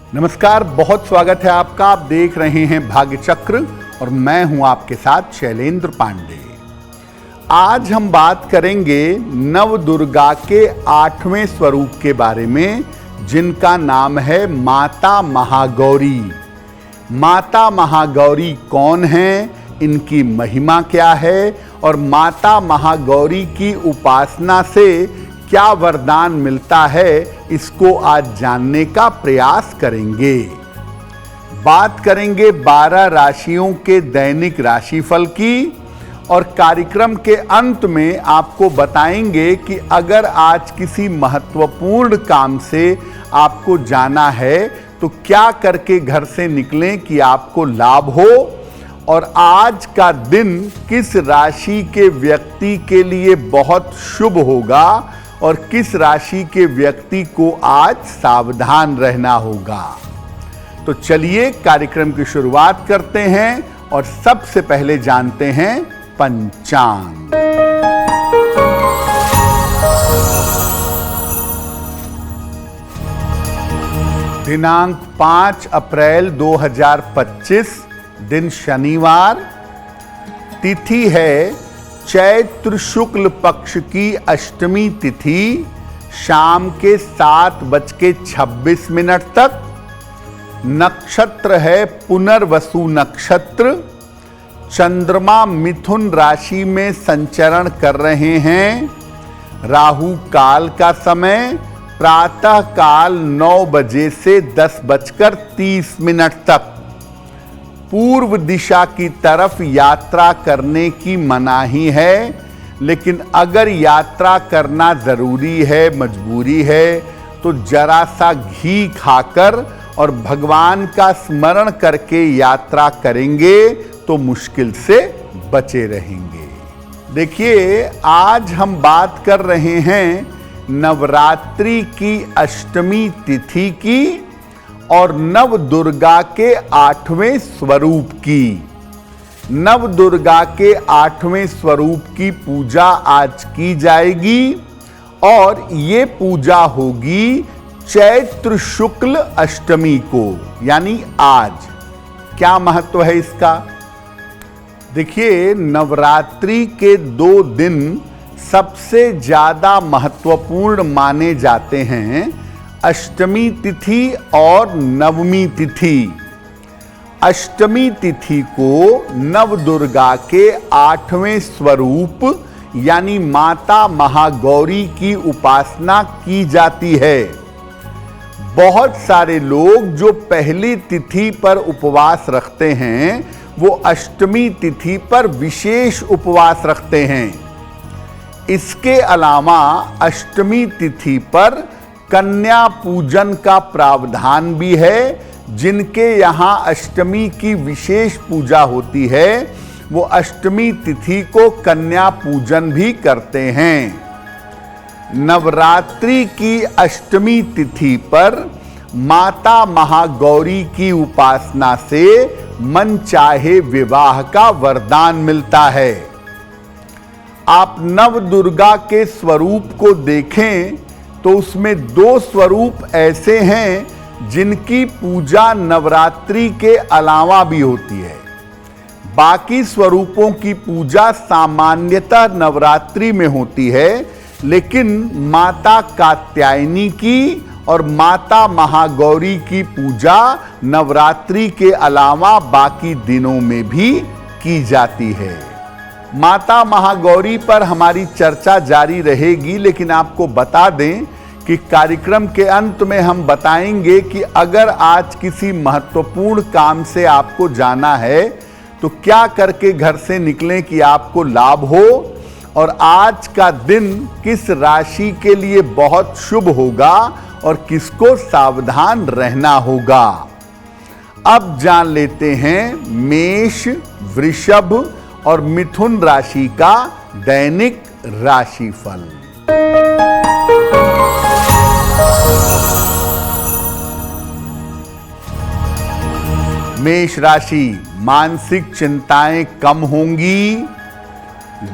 नमस्कार, बहुत स्वागत है आपका। आप देख रहे हैं भाग्य चक्र और मैं हूं आपके साथ शैलेंद्र पांडे। आज हम बात करेंगे नव दुर्गा के 8वें स्वरूप के बारे में, जिनका नाम है माता महागौरी। माता महागौरी कौन है, इनकी महिमा क्या है और माता महागौरी की उपासना से क्या वरदान मिलता है, इसको आज जानने का प्रयास करेंगे। बात करेंगे 12 राशियों के दैनिक राशिफल की और कार्यक्रम के अंत में आपको बताएंगे कि अगर आज किसी महत्वपूर्ण काम से आपको जाना है तो क्या करके घर से निकलें कि आपको लाभ हो, और आज का दिन किस राशि के व्यक्ति के लिए बहुत शुभ होगा और किस राशि के व्यक्ति को आज सावधान रहना होगा। तो चलिए कार्यक्रम की शुरुआत करते हैं और सबसे पहले जानते हैं पंचांग। दिनांक 5 अप्रैल 2025, दिन शनिवार, तिथि है चैत्र शुक्ल पक्ष की अष्टमी तिथि, शाम के 7:26 तक। नक्षत्र है पुनर्वसु नक्षत्र। चंद्रमा मिथुन राशि में संचरण कर रहे हैं। राहु काल का समय प्रातः काल 9 बजे से 10:30 तक। पूर्व दिशा की तरफ यात्रा करने की मनाही है, लेकिन अगर यात्रा करना जरूरी है, मजबूरी है, तो जरा सा घी खाकर और भगवान का स्मरण करके यात्रा करेंगे तो मुश्किल से बचे रहेंगे। देखिए, आज हम बात कर रहे हैं नवरात्रि की अष्टमी तिथि की और नव दुर्गा के 8वें स्वरूप की। नव दुर्गा के 8वें स्वरूप की पूजा आज की जाएगी और ये पूजा होगी चैत्र शुक्ल अष्टमी को, यानी आज। क्या महत्व है इसका? देखिए, नवरात्रि के 2 दिन सबसे ज्यादा महत्वपूर्ण माने जाते हैं, अष्टमी तिथि और नवमी तिथि। अष्टमी तिथि को नव दुर्गा के 8वें स्वरूप यानी माता महागौरी की उपासना की जाती है। बहुत सारे लोग जो पहली तिथि पर उपवास रखते हैं, वो अष्टमी तिथि पर विशेष उपवास रखते हैं। इसके अलावा अष्टमी तिथि पर कन्या पूजन का प्रावधान भी है। जिनके यहाँ अष्टमी की विशेष पूजा होती है, वो अष्टमी तिथि को कन्या पूजन भी करते हैं। नवरात्रि की अष्टमी तिथि पर माता महागौरी की उपासना से मन चाहे विवाह का वरदान मिलता है। आप नव दुर्गा के स्वरूप को देखें तो उसमें 2 स्वरूप ऐसे हैं जिनकी पूजा नवरात्रि के अलावा भी होती है। बाकी स्वरूपों की पूजा सामान्यतः नवरात्रि में होती है, लेकिन माता कात्यायनी की और माता महागौरी की पूजा नवरात्रि के अलावा बाकी दिनों में भी की जाती है। माता महागौरी पर हमारी चर्चा जारी रहेगी, लेकिन आपको बता दें कि कार्यक्रम के अंत में हम बताएंगे कि अगर आज किसी महत्वपूर्ण काम से आपको जाना है तो क्या करके घर से निकलें कि आपको लाभ हो, और आज का दिन किस राशि के लिए बहुत शुभ होगा और किसको सावधान रहना होगा। अब जान लेते हैं मेष, वृषभ और मिथुन राशि का दैनिक राशिफल। मेष राशि, मानसिक चिंताएं कम होंगी,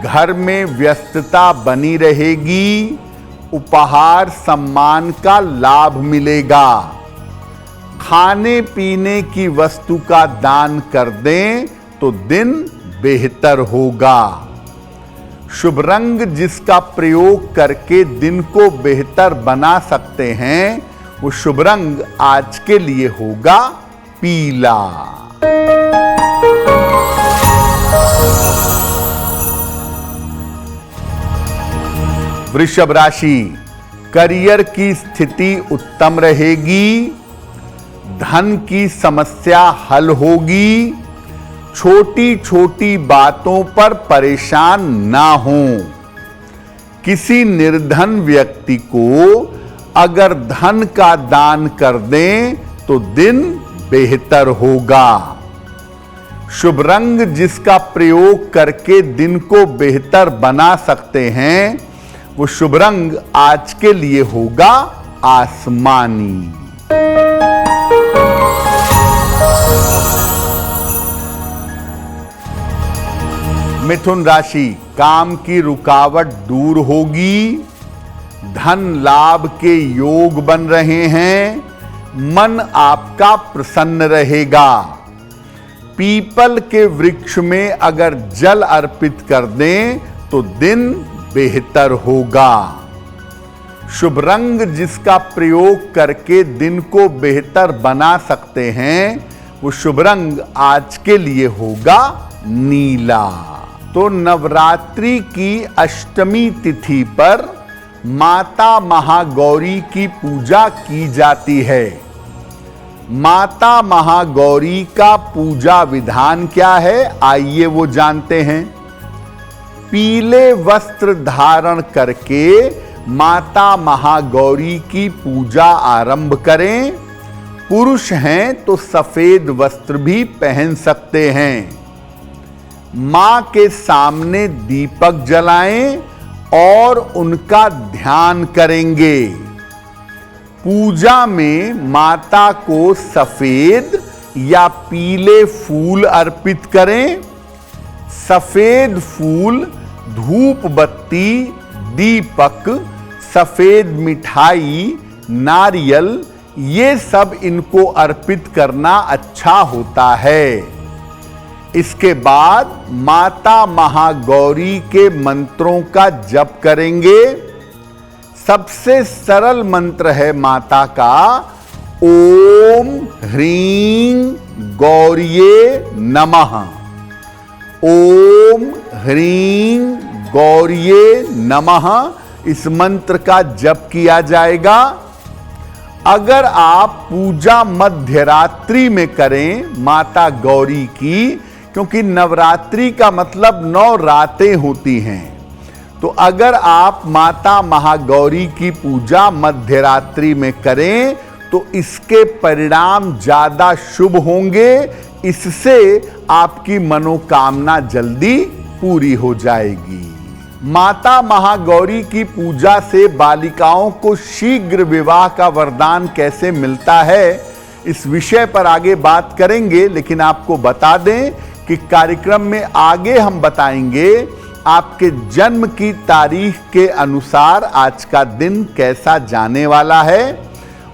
घर में व्यस्तता बनी रहेगी, उपहार सम्मान का लाभ मिलेगा। खाने पीने की वस्तु का दान कर दें तो दिन बेहतर होगा। शुभ रंग जिसका प्रयोग करके दिन को बेहतर बना सकते हैं, वो शुभ रंग आज के लिए होगा पीला। वृषभ राशि, करियर की स्थिति उत्तम रहेगी, धन की समस्या हल होगी, छोटी छोटी बातों पर परेशान ना हो। किसी निर्धन व्यक्ति को अगर धन का दान कर दें तो दिन बेहतर होगा। शुभ रंग जिसका प्रयोग करके दिन को बेहतर बना सकते हैं, वो शुभ रंग आज के लिए होगा आसमानी। मिथुन राशि, काम की रुकावट दूर होगी, धन लाभ के योग बन रहे हैं, मन आपका प्रसन्न रहेगा। पीपल के वृक्ष में अगर जल अर्पित कर दें तो दिन बेहतर होगा। शुभ रंग जिसका प्रयोग करके दिन को बेहतर बना सकते हैं, वो शुभ रंग आज के लिए होगा नीला। तो नवरात्रि की अष्टमी तिथि पर माता महागौरी की पूजा की जाती है। माता महागौरी का पूजा विधान क्या है, आइए वो जानते हैं। पीले वस्त्र धारण करके माता महागौरी की पूजा आरंभ करें। पुरुष हैं तो सफेद वस्त्र भी पहन सकते हैं। मां के सामने दीपक जलाएं और उनका ध्यान करेंगे। पूजा में माता को सफेद या पीले फूल अर्पित करें। सफेद फूल, धूप बत्ती, दीपक, सफेद मिठाई, नारियल, ये सब इनको अर्पित करना अच्छा होता है। इसके बाद माता महागौरी के मंत्रों का जप करेंगे। सबसे सरल मंत्र है माता का, ओम ह्रीं गौरिये नमः। ओम ह्रीं गौरिये नमः, इस मंत्र का जप किया जाएगा। अगर आप पूजा मध्य रात्रि में करें माता गौरी की, क्योंकि नवरात्रि का मतलब 9 रातें होती हैं, तो अगर आप माता महागौरी की पूजा मध्य रात्रि में करें तो इसके परिणाम ज्यादा शुभ होंगे। इससे आपकी मनोकामना जल्दी पूरी हो जाएगी। माता महागौरी की पूजा से बालिकाओं को शीघ्र विवाह का वरदान कैसे मिलता है, इस विषय पर आगे बात करेंगे। लेकिन आपको बता दें कि कार्यक्रम में आगे हम बताएंगे आपके जन्म की तारीख के अनुसार आज का दिन कैसा जाने वाला है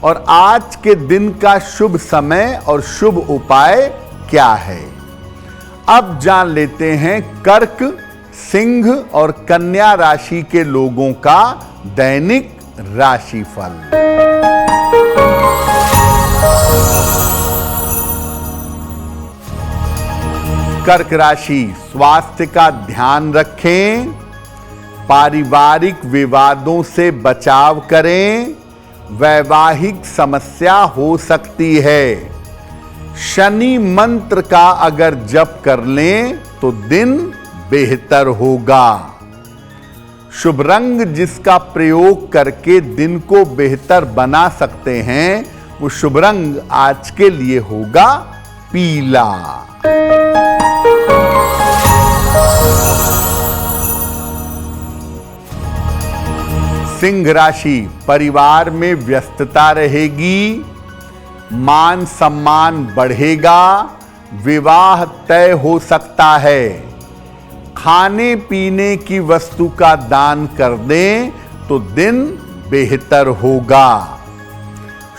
और आज के दिन का शुभ समय और शुभ उपाय क्या है। अब जान लेते हैं कर्क, सिंह और कन्या राशि के लोगों का दैनिक राशिफल। कर्क राशि, स्वास्थ्य का ध्यान रखें, पारिवारिक विवादों से बचाव करें, वैवाहिक समस्या हो सकती है। शनि मंत्र का अगर जप कर लें तो दिन बेहतर होगा। शुभ रंग जिसका प्रयोग करके दिन को बेहतर बना सकते हैं, वो शुभ रंग आज के लिए होगा पीला। सिंह राशि, परिवार में व्यस्तता रहेगी, मान सम्मान बढ़ेगा, विवाह तय हो सकता है। खाने पीने की वस्तु का दान कर दें तो दिन बेहतर होगा।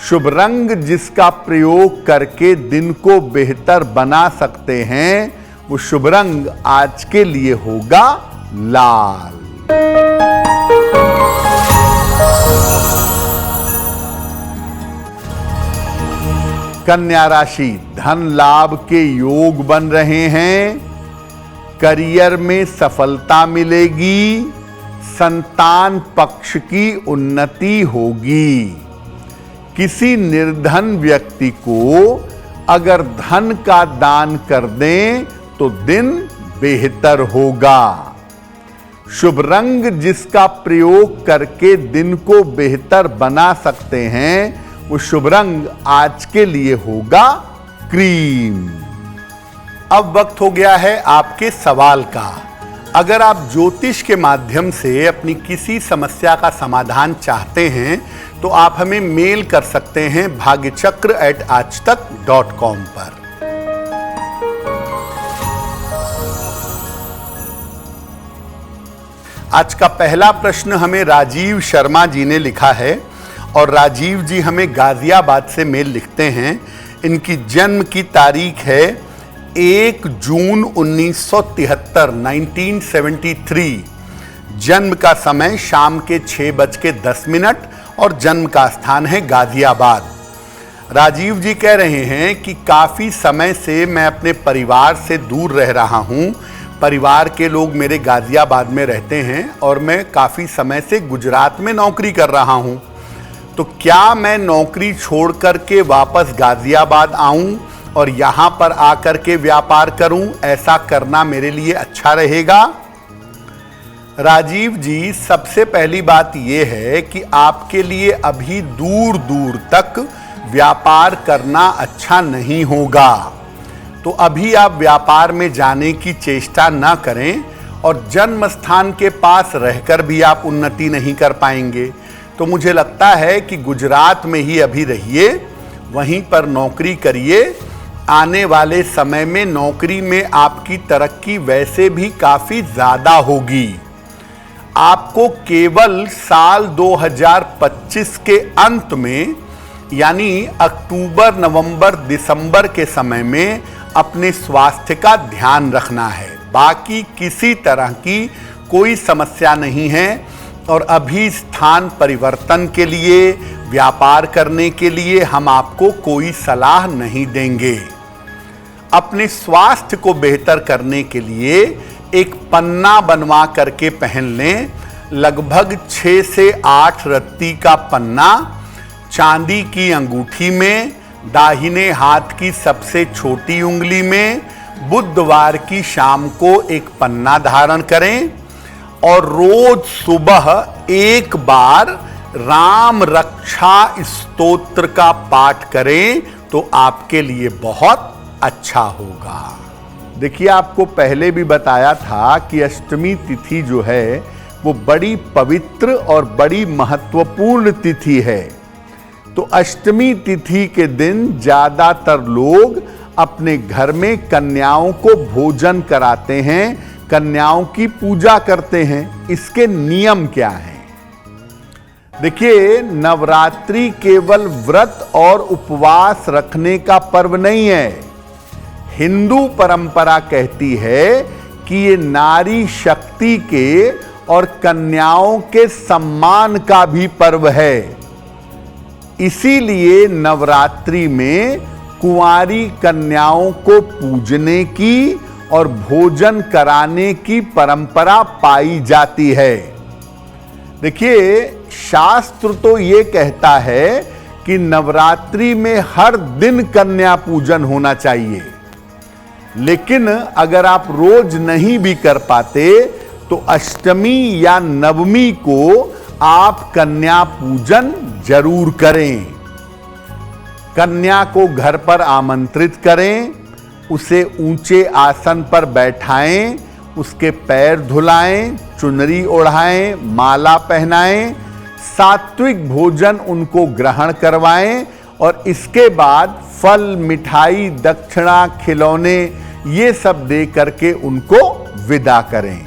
शुभ रंग जिसका प्रयोग करके दिन को बेहतर बना सकते हैं, वो शुभ रंग आज के लिए होगा लाल। कन्या राशि, धन लाभ के योग बन रहे हैं, करियर में सफलता मिलेगी, संतान पक्ष की उन्नति होगी। किसी निर्धन व्यक्ति को अगर धन का दान कर दें तो दिन बेहतर होगा। शुभ रंग जिसका प्रयोग करके दिन को बेहतर बना सकते हैं, वो शुभ रंग आज के लिए होगा क्रीम। अब वक्त हो गया है आपके सवाल का। अगर आप ज्योतिष के माध्यम से अपनी किसी समस्या का समाधान चाहते हैं तो आप हमें मेल कर सकते हैं bhagyachakra@aajtak.com पर। आज का पहला प्रश्न हमें राजीव शर्मा जी ने लिखा है और राजीव जी हमें गाजियाबाद से मेल लिखते हैं। इनकी जन्म की तारीख है 1 जून 1973 1973। जन्म का समय शाम के 6:10 और जन्म का स्थान है गाजियाबाद। राजीव जी कह रहे हैं कि काफ़ी समय से मैं अपने परिवार से दूर रह रहा हूँ। परिवार के लोग मेरे गाजियाबाद में रहते हैं और मैं काफ़ी समय से गुजरात में नौकरी कर रहा हूँ। तो क्या मैं नौकरी छोड़ करके वापस गाजियाबाद आऊं और यहां पर आकर के व्यापार करूं? ऐसा करना मेरे लिए अच्छा रहेगा? राजीव जी, सबसे पहली बात यह है कि आपके लिए अभी दूर दूर तक व्यापार करना अच्छा नहीं होगा। तो अभी आप व्यापार में जाने की चेष्टा ना करें और जन्म स्थान के पास रहकर भी आप उन्नति नहीं कर पाएंगे। तो मुझे लगता है कि गुजरात में ही अभी रहिए, वहीं पर नौकरी करिए। आने वाले समय में नौकरी में आपकी तरक्की वैसे भी काफ़ी ज़्यादा होगी। आपको केवल साल 2025 के अंत में, यानी अक्टूबर, नवंबर, दिसंबर के समय में अपने स्वास्थ्य का ध्यान रखना है। बाकी किसी तरह की कोई समस्या नहीं है और अभी स्थान परिवर्तन के लिए, व्यापार करने के लिए हम आपको कोई सलाह नहीं देंगे। अपने स्वास्थ्य को बेहतर करने के लिए एक पन्ना बनवा करके पहन लें। लगभग 6 से 8 रत्ती का पन्ना चांदी की अंगूठी में, दाहिने हाथ की सबसे छोटी उंगली में, बुधवार की शाम को एक पन्ना धारण करें और रोज सुबह एक बार राम रक्षा स्तोत्र का पाठ करें तो आपके लिए बहुत अच्छा होगा। देखिए, आपको पहले भी बताया था कि अष्टमी तिथि जो है वो बड़ी पवित्र और बड़ी महत्वपूर्ण तिथि है। तो अष्टमी तिथि के दिन ज़्यादातर लोग अपने घर में कन्याओं को भोजन कराते हैं, कन्याओं की पूजा करते हैं। इसके नियम क्या हैं? देखिए, नवरात्रि केवल व्रत और उपवास रखने का पर्व नहीं है। हिंदू परंपरा कहती है कि ये नारी शक्ति के और कन्याओं के सम्मान का भी पर्व है। इसीलिए नवरात्रि में कुंवारी कन्याओं को पूजने की और भोजन कराने की परंपरा पाई जाती है। देखिए, शास्त्र तो ये कहता है कि नवरात्रि में हर दिन कन्या पूजन होना चाहिए, लेकिन अगर आप रोज नहीं भी कर पाते तो अष्टमी या नवमी को आप कन्या पूजन जरूर करें। कन्या को घर पर आमंत्रित करें, उसे ऊंचे आसन पर बैठाएं, उसके पैर धुलाएं, चुनरी ओढ़ाएं, माला पहनाएं, सात्विक भोजन उनको ग्रहण करवाएं और इसके बाद फल, मिठाई, दक्षिणा, खिलौने ये सब दे करके उनको विदा करें।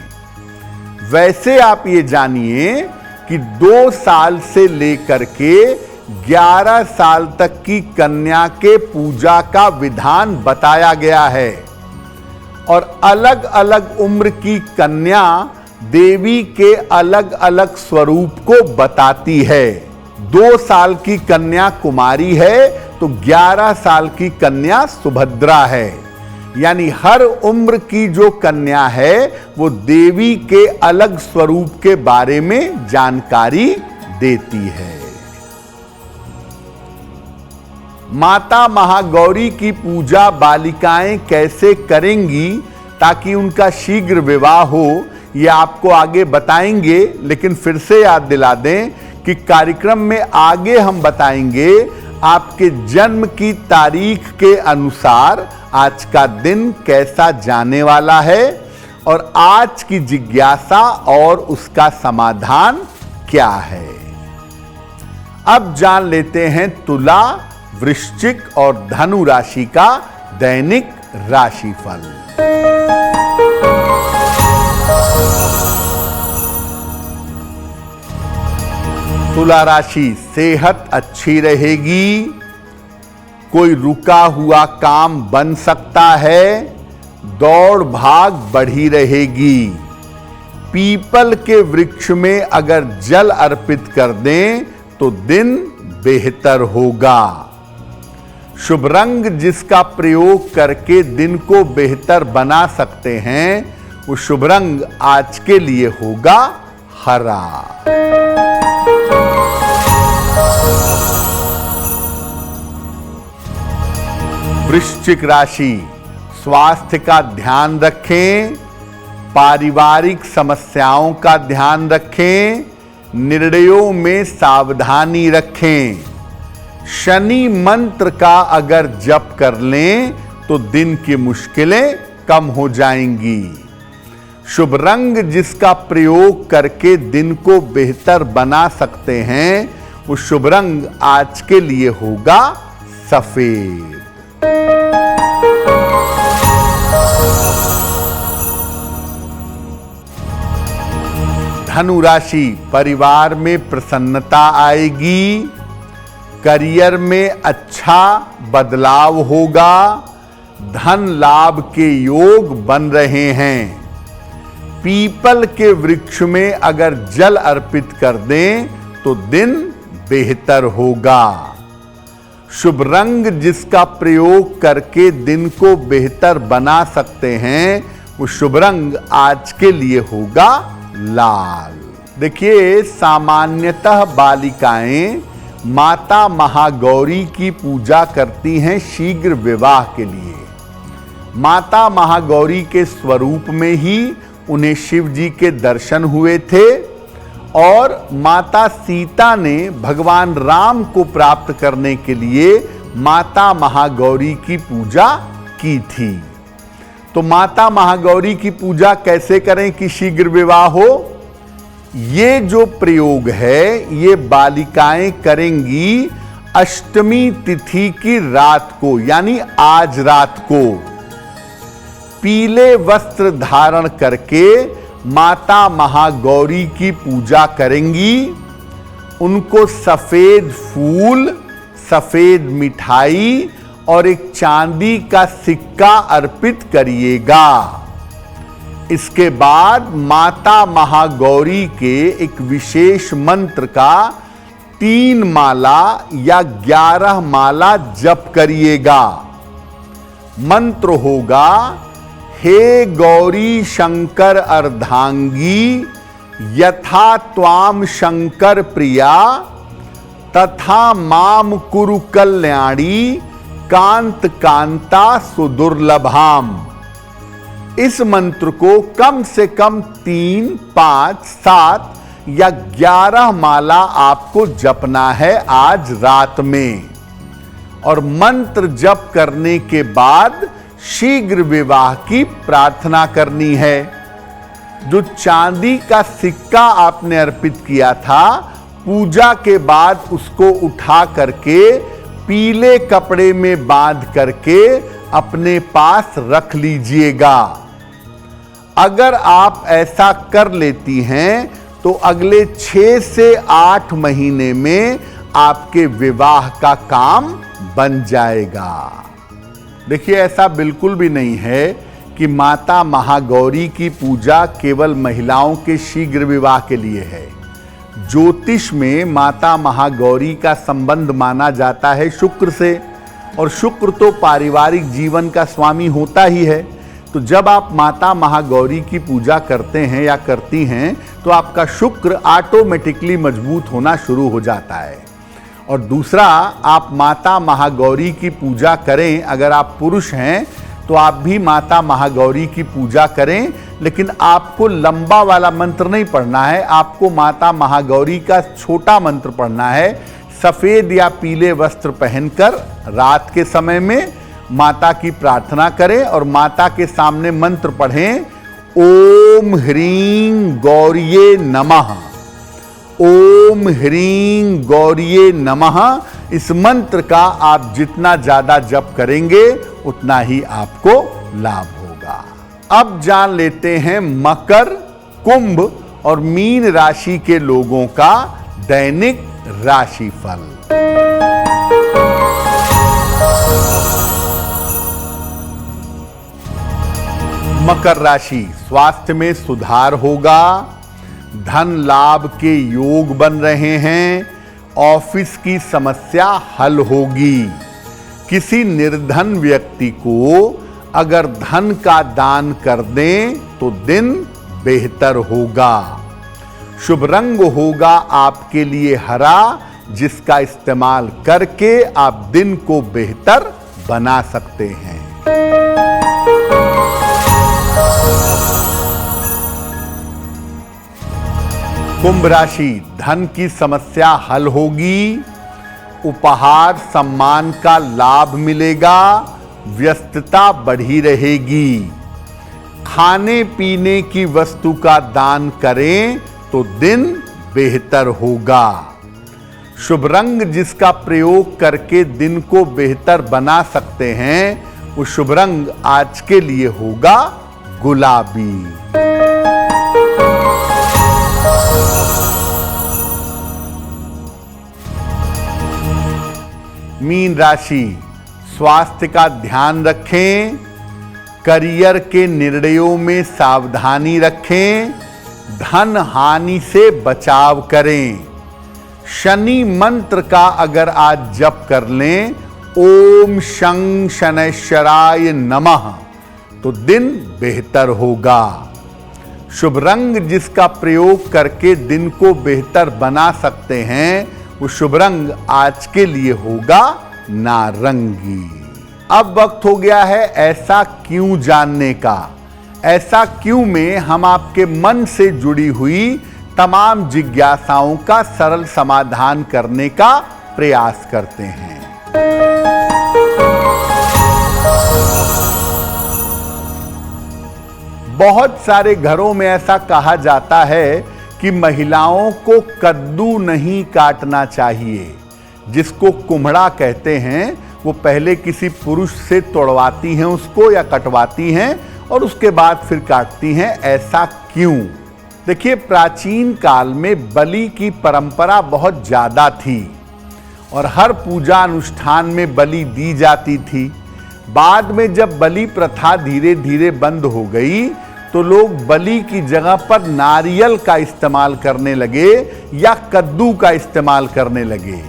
वैसे आप ये जानिए कि 2 साल से लेकर के 11 साल तक की कन्या के पूजा का विधान बताया गया है और अलग अलग उम्र की कन्या देवी के अलग अलग स्वरूप को बताती है। 2 साल की कन्या कुमारी है तो 11 साल की कन्या सुभद्रा है। यानी हर उम्र की जो कन्या है वो देवी के अलग स्वरूप के बारे में जानकारी देती है। माता महागौरी की पूजा बालिकाएं कैसे करेंगी ताकि उनका शीघ्र विवाह हो, ये आपको आगे बताएंगे, लेकिन फिर से याद दिला दें कि कार्यक्रम में आगे हम बताएंगे आपके जन्म की तारीख के अनुसार आज का दिन कैसा जाने वाला है और आज की जिज्ञासा और उसका समाधान क्या है। अब जान लेते हैं तुला, वृश्चिक और धनु राशि का दैनिक राशिफल। तुला राशि, सेहत अच्छी रहेगी, कोई रुका हुआ काम बन सकता है, दौड़ भाग बढ़ी रहेगी। पीपल के वृक्ष में अगर जल अर्पित कर दें तो दिन बेहतर होगा। शुभ रंग जिसका प्रयोग करके दिन को बेहतर बना सकते हैं वो शुभ रंग आज के लिए होगा हरा। वृश्चिक राशि, स्वास्थ्य का ध्यान रखें, पारिवारिक समस्याओं का ध्यान रखें, निर्णयों में सावधानी रखें। शनि मंत्र का अगर जप कर लें तो दिन की मुश्किलें कम हो जाएंगी। शुभ रंग जिसका प्रयोग करके दिन को बेहतर बना सकते हैं वो शुभ रंग आज के लिए होगा सफेद। धनु राशि, परिवार में प्रसन्नता आएगी, करियर में अच्छा बदलाव होगा, धन लाभ के योग बन रहे हैं। पीपल के वृक्ष में अगर जल अर्पित कर दें तो दिन बेहतर होगा। शुभ रंग जिसका प्रयोग करके दिन को बेहतर बना सकते हैं वो शुभ रंग आज के लिए होगा लाल। देखिए, सामान्यतः बालिकाएं माता महागौरी की पूजा करती हैं शीघ्र विवाह के लिए। माता महागौरी के स्वरूप में ही उन्हें शिव जी के दर्शन हुए थे और माता सीता ने भगवान राम को प्राप्त करने के लिए माता महागौरी की पूजा की थी। तो माता महागौरी की पूजा कैसे करें कि शीघ्र विवाह हो? ये जो प्रयोग है ये बालिकाएं करेंगी अष्टमी तिथि की रात को, यानी आज रात को। पीले वस्त्र धारण करके माता महागौरी की पूजा करेंगी। उनको सफेद फूल, सफेद मिठाई और एक चांदी का सिक्का अर्पित करिएगा। इसके बाद माता महागौरी के एक विशेष मंत्र का 3 माला या 11 माला जप करिएगा। मंत्र होगा, हे गौरी शंकर अर्धांगी, यथा त्वाम शंकर प्रिया, तथा माम कुरु कल्याणी, कांत कांता सुदुर्लभाम। इस मंत्र को कम से कम 3, 5, 7 या 11 माला आपको जपना है आज रात में। और मंत्र जप करने के बाद शीघ्र विवाह की प्रार्थना करनी है। जो चांदी का सिक्का आपने अर्पित किया था, पूजा के बाद उसको उठा करके पीले कपड़े में बांध करके अपने पास रख लीजिएगा। अगर आप ऐसा कर लेती हैं तो अगले 6 से 8 महीने में आपके विवाह का काम बन जाएगा। देखिए, ऐसा बिल्कुल भी नहीं है कि माता महागौरी की पूजा केवल महिलाओं के शीघ्र विवाह के लिए है। ज्योतिष में माता महागौरी का संबंध माना जाता है शुक्र से, और शुक्र तो पारिवारिक जीवन का स्वामी होता ही है। तो जब आप माता महागौरी की पूजा करते हैं या करती हैं तो आपका शुक्र ऑटोमेटिकली मजबूत होना शुरू हो जाता है। और दूसरा, आप माता महागौरी की पूजा करें, अगर आप पुरुष हैं तो आप भी माता महागौरी की पूजा करें, लेकिन आपको लंबा वाला मंत्र नहीं पढ़ना है। आपको माता महागौरी का छोटा मंत्र पढ़ना है। सफेद या पीले वस्त्र पहनकर रात के समय में माता की प्रार्थना करें और माता के सामने मंत्र पढ़ें, ओम ह्रीं गौरिये नमः, ओम ह्रीं गौरिये नमः। इस मंत्र का आप जितना ज्यादा जप करेंगे उतना ही आपको लाभ होगा। अब जान लेते हैं मकर, कुंभ और मीन राशि के लोगों का दैनिक राशिफल। मकर राशि, स्वास्थ्य में सुधार होगा, धन लाभ के योग बन रहे हैं, ऑफिस की समस्या हल होगी। किसी निर्धन व्यक्ति को अगर धन का दान कर दें तो दिन बेहतर होगा। शुभ रंग होगा आपके लिए हरा, जिसका इस्तेमाल करके आप दिन को बेहतर बना सकते हैं। कुंभ राशि, धन की समस्या हल होगी, उपहार सम्मान का लाभ मिलेगा, व्यस्तता बढ़ी रहेगी। खाने पीने की वस्तु का दान करें तो दिन बेहतर होगा। शुभ रंग जिसका प्रयोग करके दिन को बेहतर बना सकते हैं, वो शुभ रंग आज के लिए होगा गुलाबी। मीन राशि, स्वास्थ्य का ध्यान रखें, करियर के निर्णयों में सावधानी रखें, धन हानि से बचाव करें। शनि मंत्र का अगर आज जप कर लें, ओम शं शनैश्चराय नमः, तो दिन बेहतर होगा। शुभ रंग जिसका प्रयोग करके दिन को बेहतर बना सकते हैं, वो शुभ रंग आज के लिए होगा नारंगी। अब वक्त हो गया है ऐसा क्यों जानने का। ऐसा क्यों में हम आपके मन से जुड़ी हुई तमाम जिज्ञासाओं का सरल समाधान करने का प्रयास करते हैं। बहुत सारे घरों में ऐसा कहा जाता है कि महिलाओं को कद्दू नहीं काटना चाहिए। जिसको कुम्हड़ा कहते हैं, वो पहले किसी पुरुष से तोड़वाती हैं उसको या कटवाती हैं और उसके बाद फिर काटती हैं। ऐसा क्यों? देखिए, प्राचीन काल में बलि की परंपरा बहुत ज्यादा थी और हर पूजा अनुष्ठान में बलि दी जाती थी। बाद में जब बलि प्रथा धीरे धीरे बंद हो गई तो लोग बलि की जगह पर नारियल का इस्तेमाल करने लगे या कद्दू का इस्तेमाल करने लगे।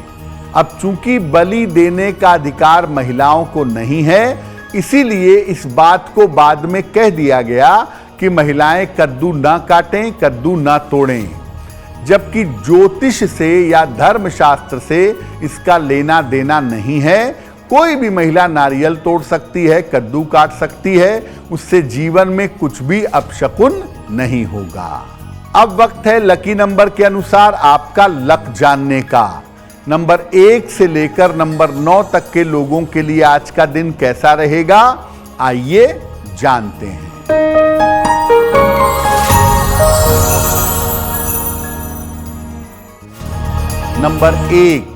अब चूंकि बलि देने का अधिकार महिलाओं को नहीं है, इसीलिए इस बात को बाद में कह दिया गया कि महिलाएं कद्दू ना काटें, कद्दू ना तोड़ें। जबकि ज्योतिष से या धर्मशास्त्र से इसका लेना देना नहीं है। कोई भी महिला नारियल तोड़ सकती है, कद्दू काट सकती है, उससे जीवन में कुछ भी अपशकुन नहीं होगा। अब वक्त है लकी नंबर के अनुसार आपका लक जानने का। नंबर 1 से लेकर नंबर 9 तक के लोगों के लिए आज का दिन कैसा रहेगा, आइए जानते हैं। नंबर 1,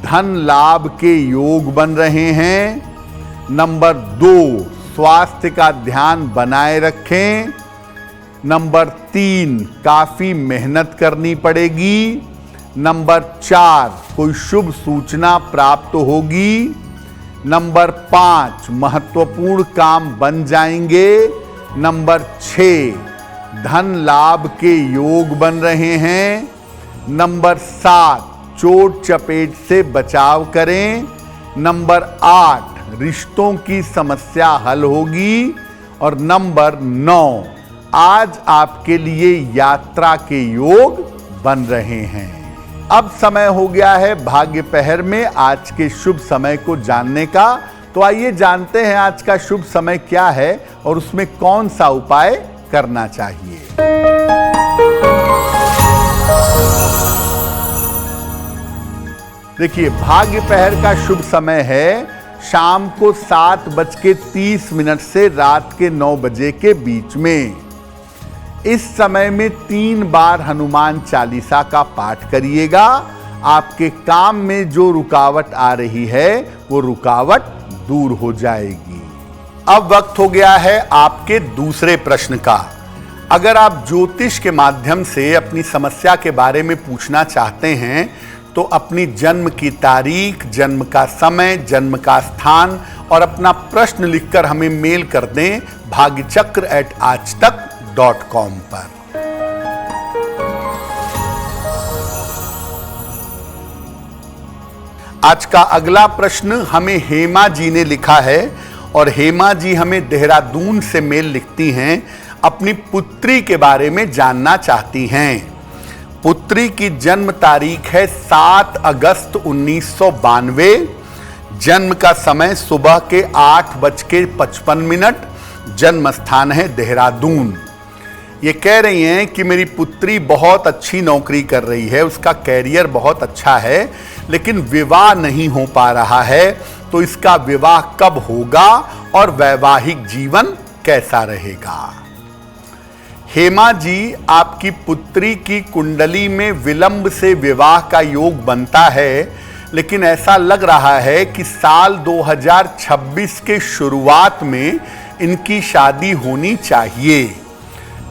धन लाभ के योग बन रहे हैं। नंबर 2, स्वास्थ्य का ध्यान बनाए रखें। नंबर 3, काफी मेहनत करनी पड़ेगी। नंबर 4, कोई शुभ सूचना प्राप्त होगी। नंबर 5, महत्वपूर्ण काम बन जाएंगे। नंबर 6, धन लाभ के योग बन रहे हैं। नंबर 7, चोट चपेट से बचाव करें। नंबर 8, रिश्तों की समस्या हल होगी। और नंबर 9, आज आपके लिए यात्रा के योग बन रहे हैं। अब समय हो गया है भाग्य पहर में आज के शुभ समय को जानने का। तो आइए जानते हैं आज का शुभ समय क्या है और उसमें कौन सा उपाय करना चाहिए। देखिए, भाग्य पहर का शुभ समय है शाम को 7:30 से रात के 9 बजे के बीच में। इस समय में 3 बार हनुमान चालीसा का पाठ करिएगा। आपके काम में जो रुकावट आ रही है वो रुकावट दूर हो जाएगी। अब वक्त हो गया है आपके दूसरे प्रश्न का। अगर आप ज्योतिष के माध्यम से अपनी समस्या के बारे में पूछना चाहते हैं तो अपनी जन्म की तारीख, जन्म का समय, जन्म का स्थान और अपना प्रश्न लिखकर हमें मेल कर दें bhagyachakra@aajtak.com पर। आज का अगला प्रश्न हमें हेमा जी ने लिखा है और हेमा जी हमें देहरादून से मेल लिखती हैं। अपनी पुत्री के बारे में जानना चाहती हैं। पुत्री की जन्म तारीख है 7 अगस्त 1992। जन्म का समय सुबह के 8:55। जन्म स्थान है देहरादून। ये कह रही हैं कि मेरी पुत्री बहुत अच्छी नौकरी कर रही है, उसका कैरियर बहुत अच्छा है, लेकिन विवाह नहीं हो पा रहा है। तो इसका विवाह कब होगा और वैवाहिक जीवन कैसा रहेगा? हेमा जी, आपकी पुत्री की कुंडली में विलंब से विवाह का योग बनता है, लेकिन ऐसा लग रहा है कि साल 2026 के शुरुआत में इनकी शादी होनी चाहिए।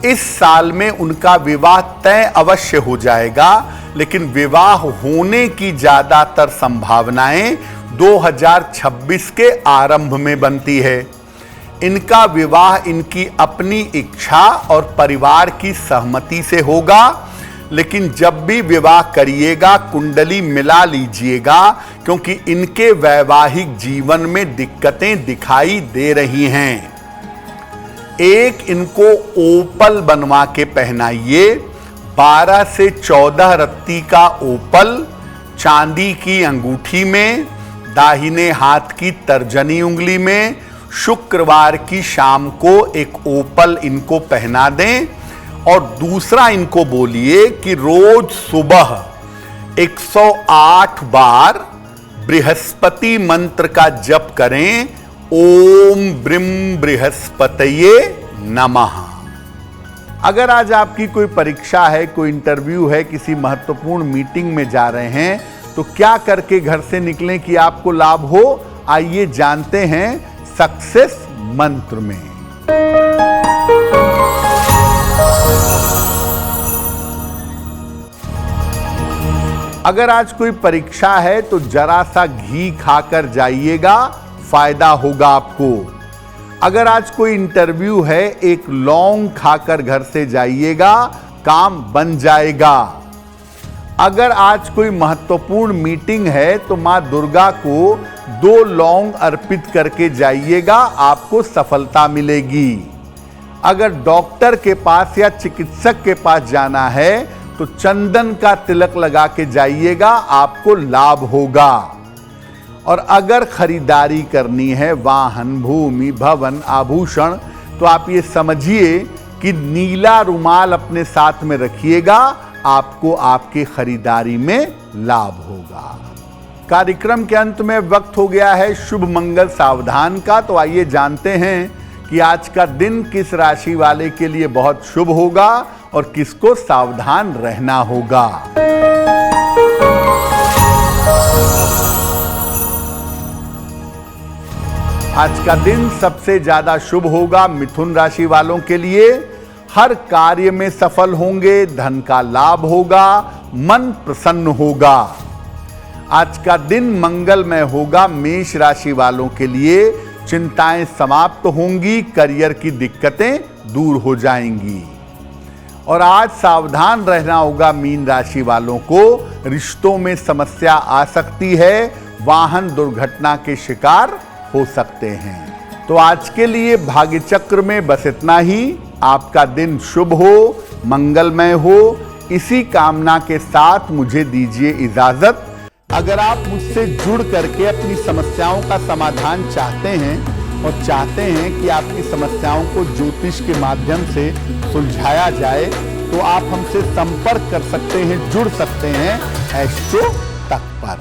इस साल में उनका विवाह तय अवश्य हो जाएगा, लेकिन विवाह होने की ज्यादातर संभावनाएं 2026 के आरंभ में बनती है। इनका विवाह इनकी अपनी इच्छा और परिवार की सहमति से होगा, लेकिन जब भी विवाह करिएगा कुंडली मिला लीजिएगा, क्योंकि इनके वैवाहिक जीवन में दिक्कतें दिखाई दे रही हैं। एक इनको ओपल बनवा के पहनाइए, 12 से 14 रत्ती का ओपल चांदी की अंगूठी में, दाहिने हाथ की तर्जनी उंगली में। शुक्रवार की शाम को एक ओपल इनको पहना दें और दूसरा इनको बोलिए कि रोज सुबह 108 बार बृहस्पति मंत्र का जप करें। ओम ब्रीम बृहस्पतये नमः। अगर आज आपकी कोई परीक्षा है, कोई इंटरव्यू है, किसी महत्वपूर्ण मीटिंग में जा रहे हैं, तो क्या करके घर से निकलें कि आपको लाभ हो? आइए जानते हैं सक्सेस मंत्र में। अगर आज कोई परीक्षा है तो जरा सा घी खाकर जाइएगा, फायदा होगा आपको। अगर आज कोई इंटरव्यू है, एक लौंग खाकर घर से जाइएगा, काम बन जाएगा। अगर आज कोई महत्वपूर्ण मीटिंग है तो मां दुर्गा को 2 लौंग अर्पित करके जाइएगा, आपको सफलता मिलेगी। अगर डॉक्टर के पास या चिकित्सक के पास जाना है तो चंदन का तिलक लगा के जाइएगा, आपको लाभ होगा। और अगर खरीदारी करनी है वाहन, भूमि, भवन, आभूषण, तो आप ये समझिए कि नीला रुमाल अपने साथ में रखिएगा, आपको आपकी खरीदारी में लाभ होगा। कार्यक्रम के अंत में वक्त हो गया है शुभ मंगल सावधान का। तो आइए जानते हैं कि आज का दिन किस राशि वाले के लिए बहुत शुभ होगा और किसको सावधान रहना होगा। आज का दिन सबसे ज्यादा शुभ होगा मिथुन राशि वालों के लिए। हर कार्य में सफल होंगे, धन का लाभ होगा, मन प्रसन्न होगा। आज का दिन मंगलमय होगा। मेष राशि वालों के लिए चिंताएं समाप्त होंगी, करियर की दिक्कतें दूर हो जाएंगी। और आज सावधान रहना होगा मीन राशि वालों को, रिश्तों में समस्या आ सकती है, वाहन दुर्घटना के शिकार हो सकते हैं। तो आज के लिए भाग्य चक्र में बस इतना ही। आपका दिन शुभ हो, मंगलमय हो, इसी कामना के साथ मुझे दीजिए इजाजत। अगर आप मुझसे जुड़ करके अपनी समस्याओं का समाधान चाहते हैं और चाहते हैं कि आपकी समस्याओं को ज्योतिष के माध्यम से सुलझाया जाए, तो आप हमसे संपर्क कर सकते हैं, जुड़ सकते हैं एस्ट्रो तक पर।